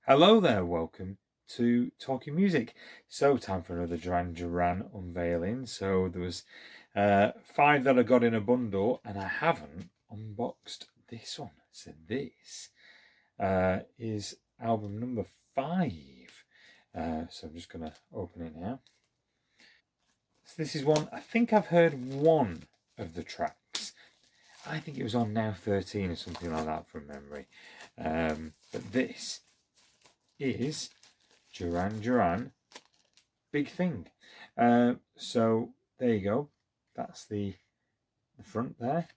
Hello there, welcome to Talking Music. So, time for another Duran Duran unveiling. So, there was five that I got in a bundle, and I haven't unboxed this one. So, this is album number 5. So, I'm just going to open it now. So, this is one, I think I've heard one of the tracks. I think it was on Now 13 or something like that from memory. But this is Duran Duran, Big Thing. So there you go. That's the front there,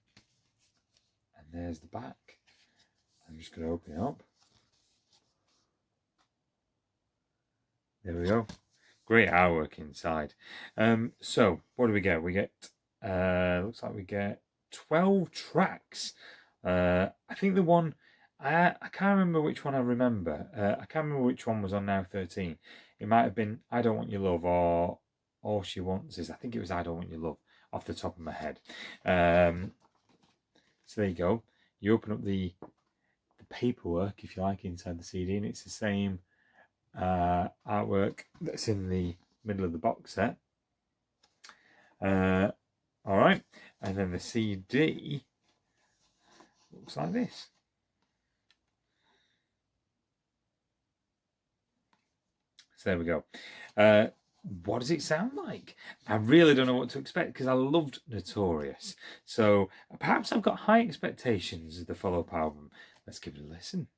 and there's the back. I'm just going to open it up. There we go. Great artwork inside. So what do we get? We get looks like we get 12 tracks. I think the one I can't remember which one I remember. I can't remember which one was on Now 13. It might have been I Don't Want Your Love or All She Wants Is. I think it was I Don't Want Your Love off the top of my head. So there you go. You open up the paperwork, if you like, inside the CD, and it's the same artwork that's in the middle of the box set. All right, and then the CD looks like this. So there we go. What does it sound like? I really don't know what to expect because I loved Notorious. So perhaps I've got high expectations of the follow-up album. Let's give it a listen.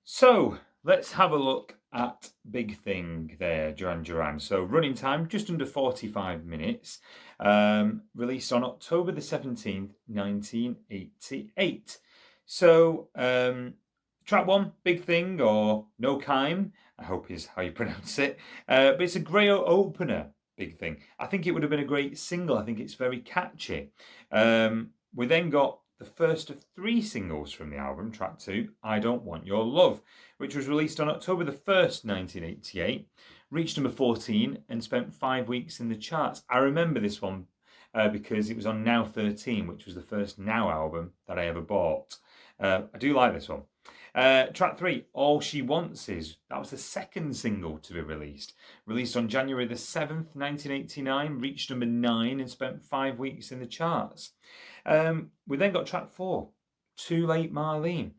So let's have a look at Big Thing there, Duran Duran. So running time, just under 45 minutes. Released on October the 17th, 1988. So track 1, Big Thing, or No Kime, I hope is how you pronounce it. But it's a great opener, Big Thing. I think it would have been a great single. I think it's very catchy. We then got the first of 3 singles from the album, track 2, I Don't Want Your Love, which was released on October the 1st, 1988, reached number 14 and spent 5 weeks in the charts. I remember this one because it was on Now 13, which was the first Now album that I ever bought. I do like this one. Track 3, All She Wants Is. That was the second single to be released. Released on January the 7th, 1989, reached number 9 and spent 5 weeks in the charts. We then got track 4, Too Late Marlene,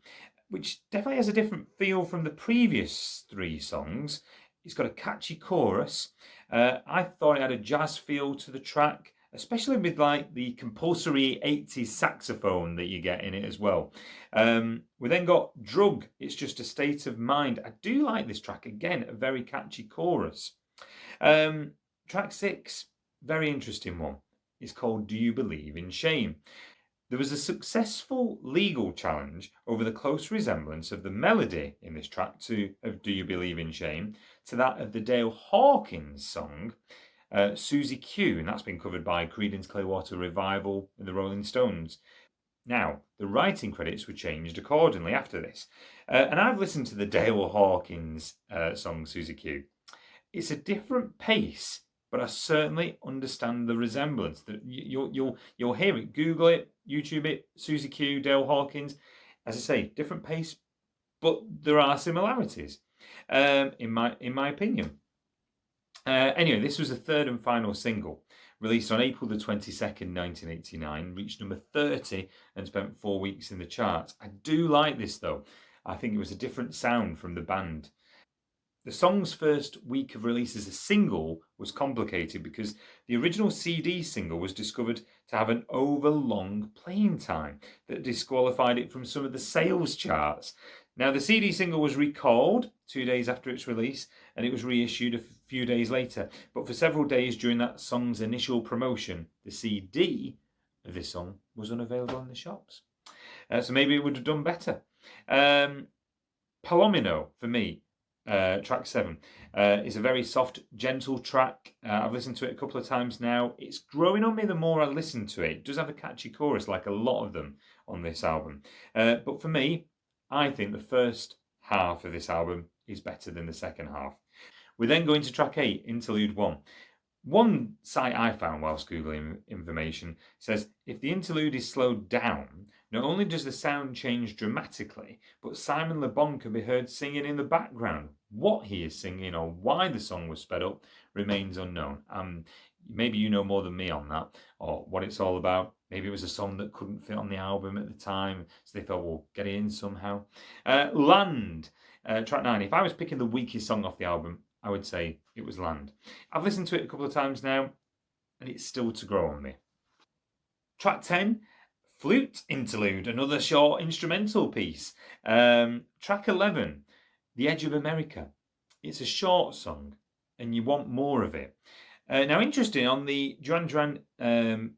which definitely has a different feel from the previous 3 songs. It's got a catchy chorus. I thought it had a jazz feel to the track, especially with like the compulsory 80s saxophone that you get in it as well. We then got Drug, It's Just a State of Mind. I do like this track. Again, a very catchy chorus. Track 6, very interesting one. It's called Do You Believe in Shame? There was a successful legal challenge over the close resemblance of the melody in this track of Do You Believe in Shame to that of the Dale Hawkins song Susie Q, and that's been covered by Creedence Clearwater Revival and the Rolling Stones. Now, the writing credits were changed accordingly after this. And I've listened to the Dale Hawkins song Susie Q. It's a different pace, but I certainly understand the resemblance. That you'll hear it. Google it, YouTube it. Susie Q, Dale Hawkins. As I say, different pace, but there are similarities, in my opinion. Anyway, this was the third and final single, released on April the 22nd, 1989, reached number 30 and spent 4 weeks in the charts. I do like this though. I think it was a different sound from the band. The song's first week of release as a single was complicated because the original CD single was discovered to have an overlong playing time that disqualified it from some of the sales charts. Now, the CD single was recalled 2 days after its release and it was reissued a few days later. But for several days during that song's initial promotion, the CD of this song was unavailable in the shops. So maybe it would have done better. Palomino, for me, track 7, is a very soft, gentle track. I've listened to it a couple of times now. It's growing on me the more I listen to it. It does have a catchy chorus, like a lot of them on this album. But for me, I think the first half of this album is better than the second half. We then go into track 8, Interlude 1. One site I found whilst Googling information says if the interlude is slowed down, Not only does the sound change dramatically, but Simon Le Bon can be heard singing in the background. What he is singing or why the song was sped up remains unknown. Maybe you know more than me on that, or what it's all about. Maybe it was a song that couldn't fit on the album at the time, so they thought, we'll get it in somehow. Land, track 9. If I was picking the weakest song off the album, I would say it was Land. I've listened to it a couple of times now, and it's still to grow on me. Track 10, Flute Interlude, another short instrumental piece. Track 11, The Edge of America. It's a short song, and you want more of it. Now, interesting, on the Duran Duran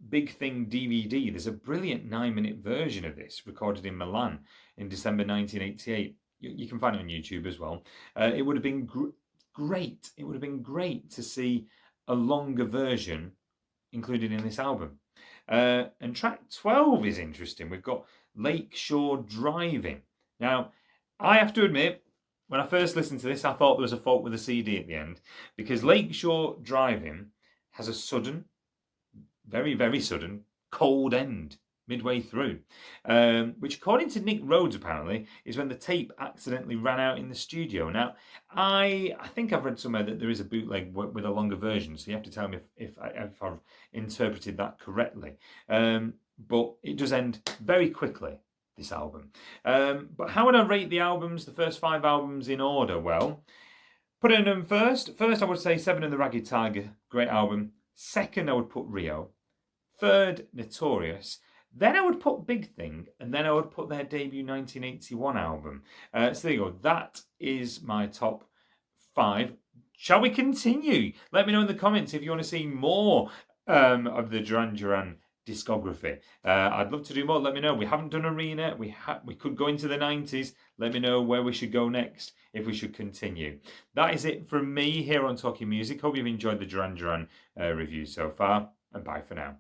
Big Thing DVD, there's a brilliant 9-minute version of this recorded in Milan in December 1988. You can find it on YouTube as well. It would have been great. It would have been great to see a longer version included in this album. And track 12 is interesting. We've got Lakeshore Driving. Now, I have to admit, when I first listened to this, I thought there was a fault with the CD at the end, because Lakeshore Driving has a sudden, very, very sudden, cold end midway through, which, according to Nick Rhodes, apparently, is when the tape accidentally ran out in the studio. Now, I think I've read somewhere that there is a bootleg with a longer version, so you have to tell me if I've interpreted that correctly. But it does end very quickly, this album. But how would I rate the albums, the first 5 albums, in order? Well, putting them first, I would say Seven and the Ragged Tiger, great album. Second, I would put Rio. Third, Notorious. Then I would put Big Thing, and then I would put their debut 1981 album. So there you go. That is my top 5. Shall we continue? Let me know in the comments if you want to see more of the Duran Duran discography. I'd love to do more. Let me know. We haven't done Arena. We could go into the 90s. Let me know where we should go next, if we should continue. That is it from me here on Talking Music. Hope you've enjoyed the Duran Duran review so far, and bye for now.